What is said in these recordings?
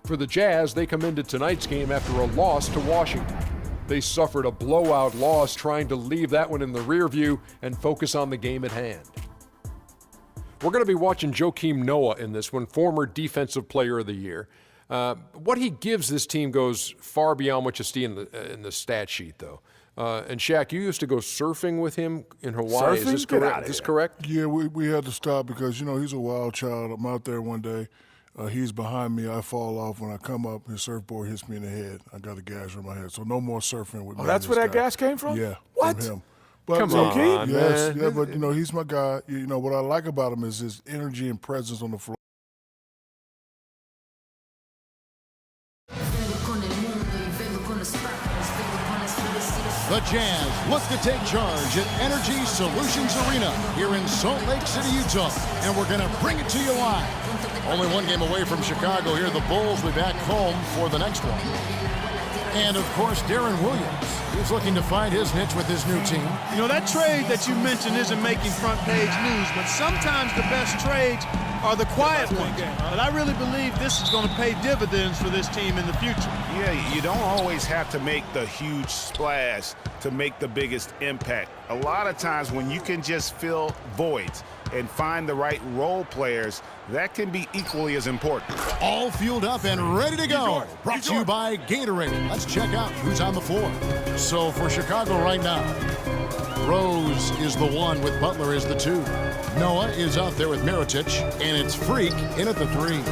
For the Jazz, they come into tonight's game after a loss to Washington. They suffered a blowout loss, trying to leave that one in the rear view and focus on the game at hand. We're going to be watching Joakim Noah in this one, former Defensive Player of the Year. What he gives this team goes far beyond what you see in the stat sheet, though. And Shaq, you used to go surfing with him in Hawaii. Surfing? Is this correct? Is this correct? Yeah, we had to stop because, you know, he's a wild child. I'm out there one day. He's behind me. I fall off. When I come up, his surfboard hits me in the head. I got a gash on my head. So no more surfing with me. Oh, that's where that gas came from? Yeah. What? From him. But, Come on, yes, man. yeah, but, you know, he's my guy. You know, what I like about him is his energy and presence on the floor. The Jazz look to take charge at Energy Solutions Arena here in Salt Lake City, Utah. And we're going to bring it to you live. Only one game away from Chicago here. The Bulls will be back home for the next one. And, of course, Darren Williams. He's looking to find his niche with his new team. You know, that trade that you mentioned isn't making front-page news, but sometimes the best trades are the quiet ones. But I really believe this is going to pay dividends for this team in the future. Yeah, you don't always have to make the huge splash to make the biggest impact. A lot of times when you can just fill voids and find the right role players, that can be equally as important. All fueled up and ready to go. Brought to you by Gatorade. Let's check out who's on the floor. So for Chicago right now, Rose is the 1 with Butler as the 2. Noah is out there with Mirotic, and it's Freak in at the 3.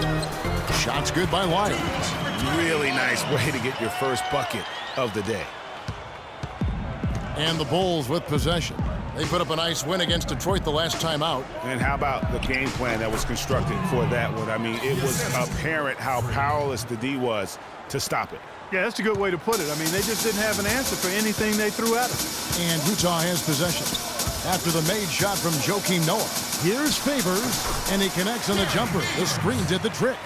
Shots good by Lyons. Really nice way to get your first bucket of the day. And the Bulls with possession. They put up a nice win against Detroit the last time out. And how about the game plan that was constructed for that one? I mean, it was apparent how powerless the D was to stop it. Yeah, that's a good way to put it. I mean, they just didn't have an answer for anything they threw at them. And Utah has possession. After the made shot from Joakim Noah. Here's Favors, and he connects on the jumper. The screen did the trick.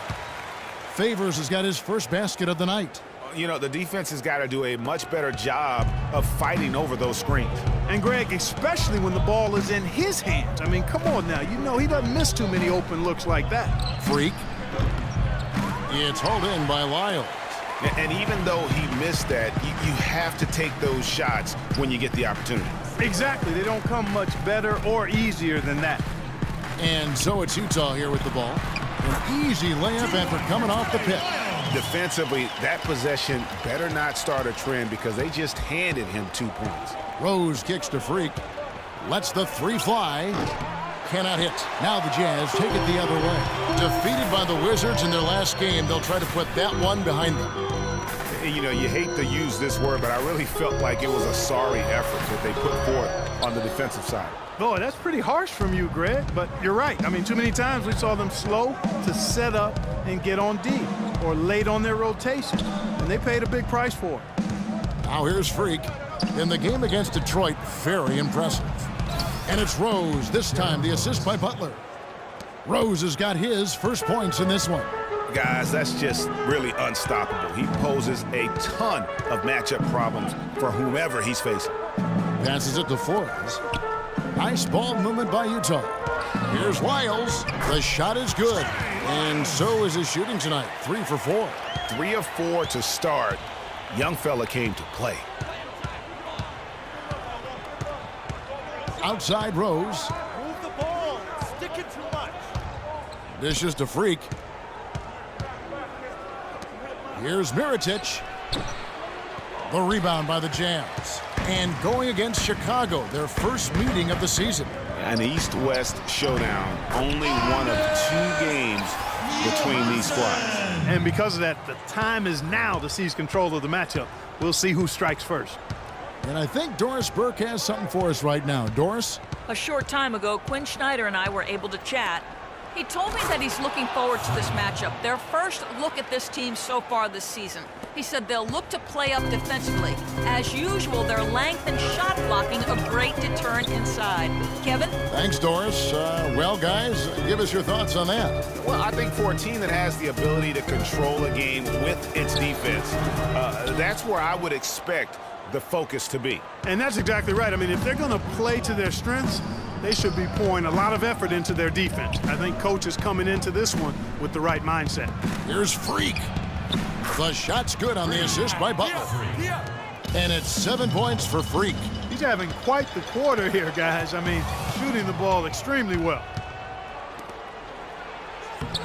Favors has got his first basket of the night. You know, the defense has got to do a much better job of fighting over those screens. And, Greg, especially when the ball is in his hands. I mean, come on now. You know he doesn't miss too many open looks like that. Freak. It's hauled in by Lyles. And even though he missed that, you have to take those shots when you get the opportunity. Exactly. They don't come much better or easier than that. And so it's Utah here with the ball. An easy layup after coming off the pick. Defensively, that possession better not start a trend because they just handed him 2 points. Rose kicks to Freak. Lets the 3 fly. Cannot hit. Now the Jazz take it the other way. Defeated by the Wizards in their last game, they'll try to put that one behind them. You know, you hate to use this word, but I really felt like it was a sorry effort that they put forth on the defensive side. Boy, that's pretty harsh from you, Greg, but you're right. I mean, too many times we saw them slow to set up and get on D or late on their rotation, and they paid a big price for it. Now here's Freak. In the game against Detroit, very impressive. And it's Rose, this time the assist by Butler. Rose has got his first points in this one. Guys, that's just really unstoppable. He poses a ton of matchup problems for whomever he's facing. Passes it to Flores. Nice ball movement by Utah. Here's Lyles. The shot is good. And so is his shooting tonight. 3 for 4. 3 of 4 to start. Young fella came to play. Outside Rose. Move the ball. Stick it too much. Dishes to Freak. Here's Mirotic. The rebound by the Jazz. And going against Chicago, their first meeting of the season. An East-West showdown. Only one of 2 games between these squads. And because of that, the time is now to seize control of the matchup. We'll see who strikes first. And I think Doris Burke has something for us right now. Doris? A short time ago, Quinn Snyder and I were able to chat. He told me that he's looking forward to this matchup, their first look at this team so far this season. He said they'll look to play up defensively. As usual, their length and shot blocking a great deterrent inside. Kevin? Thanks, Doris. Well, guys, give us your thoughts on that. Well, I think for a team that has the ability to control a game with its defense, that's where I would expect the focus to be. And that's exactly right. I mean, if they're going to play to their strengths, they should be pouring a lot of effort into their defense. I think coach is coming into this one with the right mindset. Here's Freak. The shot's good on the assist by Butler. And it's 7 points for Freak. He's having quite the quarter here, guys. I mean, shooting the ball extremely well.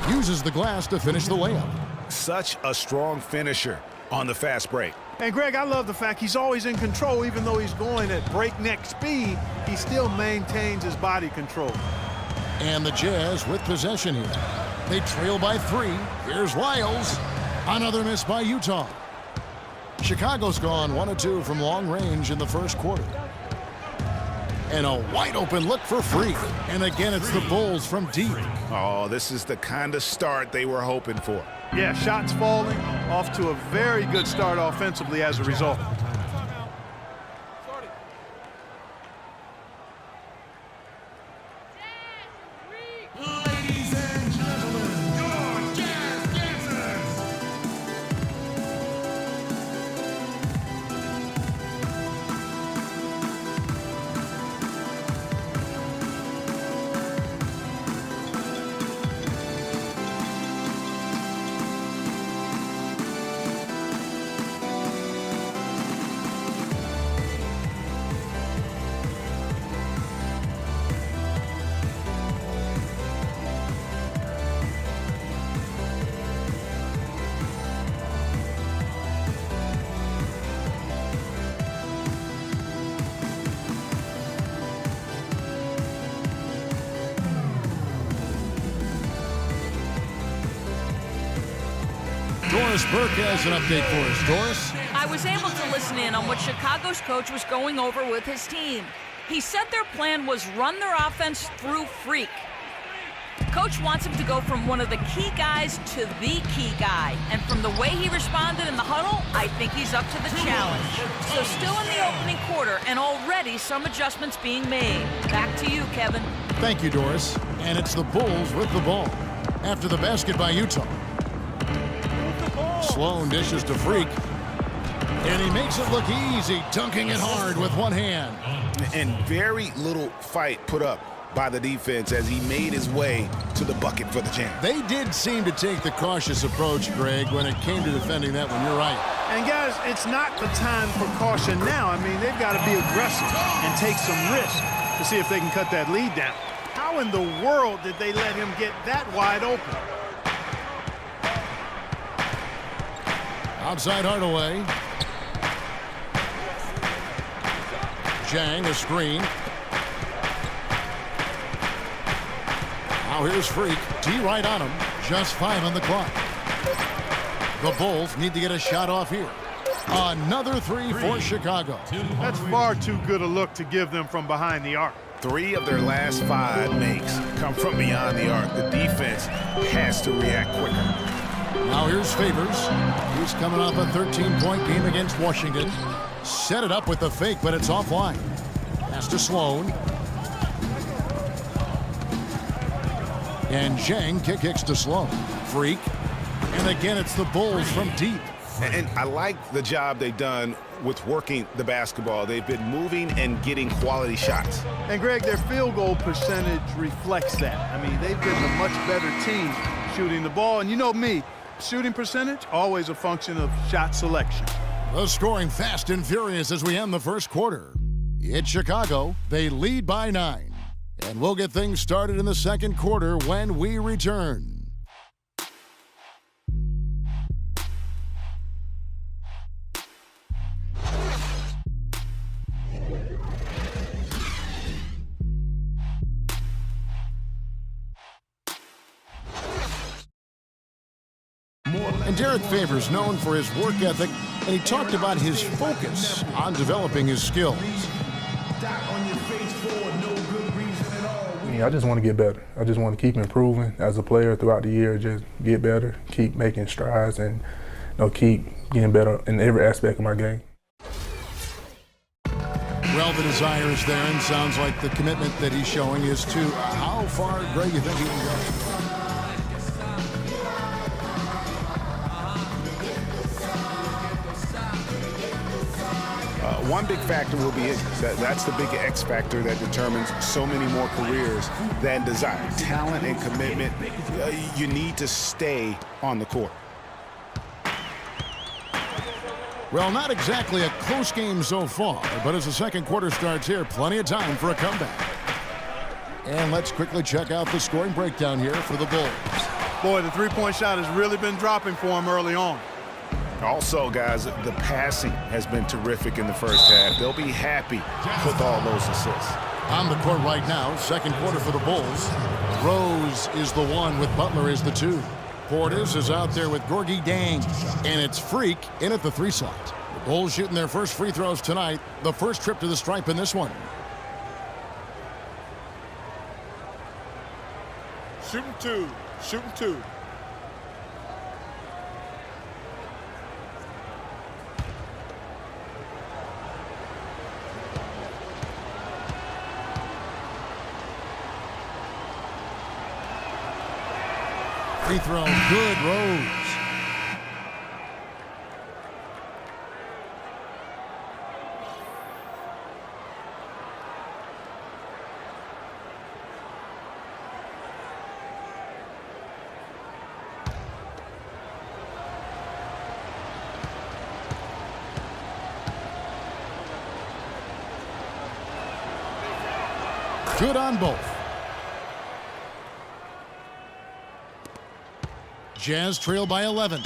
Uses the glass to finish the layup. Such a strong finisher on the fast break. And Greg, I love the fact he's always in control. Even though he's going at breakneck speed, he still maintains his body control. And the Jazz with possession here. They trail by 3. Here's Lyles. Another miss by Utah. Chicago's gone 1 of 2 from long range in the first quarter. And a wide open look for Freak. And again, it's the Bulls from deep. Oh, this is the kind of start they were hoping for. Yeah, shots falling, off to a very good start offensively as a result. Ladies and gentlemen, your Jazz dancers. Doris Burke has an update for us. Doris? I was able to listen in on what Chicago's coach was going over with his team. He said their plan was run their offense through Freak. Coach wants him to go from one of the key guys to the key guy. And from the way he responded in the huddle, I think he's up to the challenge. So still in the opening quarter, and already some adjustments being made. Back to you, Kevin. Thank you, Doris. And it's the Bulls with the ball. After the basket by Utah. Sloan dishes to Freak. And he makes it look easy, dunking it hard with one hand. And very little fight put up by the defense as he made his way to the bucket for the Jazz. They did seem to take the cautious approach, Greg, when it came to defending that one. You're right. And guys, it's not the time for caution now. I mean, they've got to be aggressive and take some risks to see if they can cut that lead down. How in the world did they let him get that wide open? Outside Hardaway. Zhang, a screen. Now here's Freak. D right on him. Just 5 on the clock. The Bulls need to get a shot off here. Another 3 for Chicago. That's far too good a look to give them from behind the arc. 3 of their last 5 makes come from beyond the arc. The defense has to react quicker. Now here's Favors. He's coming off a 13-point game against Washington. Set it up with the fake, but it's offline. Pass to Sloan. And Zhang kicks to Sloan. Freak. And again, it's the Bulls from deep. And I like the job they've done with working the basketball. They've been moving and getting quality shots. And Greg, their field goal percentage reflects that. I mean, they've been a much better team shooting the ball. And you know me, shooting percentage, always a function of shot selection. The scoring fast and furious as we end the first quarter. It's Chicago. They lead by 9. And we'll get things started in the second quarter when we return. And Derek Favors known for his work ethic, and he talked about his focus on developing his skills. I just want to get better. I just want to keep improving as a player throughout the year, just get better, keep making strides, and keep getting better in every aspect of my game. Well, the desire is there, and sounds like the commitment that he's showing is to how far, Greg, you think he can go? One big factor will be that's the big X factor that determines so many more careers than desire. Talent and commitment, you need to stay on the court. Well, not exactly a close game so far, but as the second quarter starts here, plenty of time for a comeback. And let's quickly check out the scoring breakdown here for the Bulls. Boy, the three-point shot has really been dropping for him early on. Also, guys, the passing has been terrific in the first half. They'll be happy with all those assists. On the court right now, second quarter for the Bulls. Rose is the one with Butler is the two. Portis is out there with Gorgie Dang. And it's Freak in at the three slot. The Bulls shooting their first free throws tonight. The first trip to the stripe in this one. Shooting two. Shooting two. Free throw, good, Rose. Good on both. Jazz trail by 11.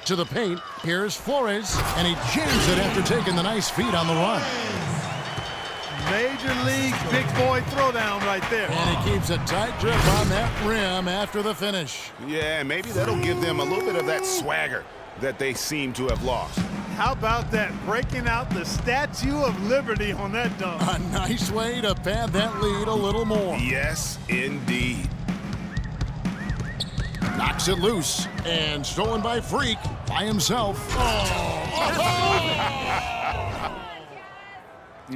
To the paint, here's Flores, and he jams it after taking the nice feed on the run. Major league big boy throwdown right there. And he keeps a tight grip on that rim after the finish. Yeah, maybe that'll give them a little bit of that swagger that they seem to have lost. How about that? Breaking out the Statue of Liberty on that dunk. A nice way to pad that lead a little more. Yes, indeed. Knocks it loose and stolen by Freak by himself.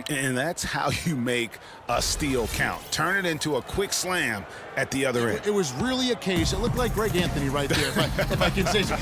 And that's how you make a steal count. Turn it into a quick slam at the other end. It was really a case. It looked like Greg Anthony right there, if I can say so.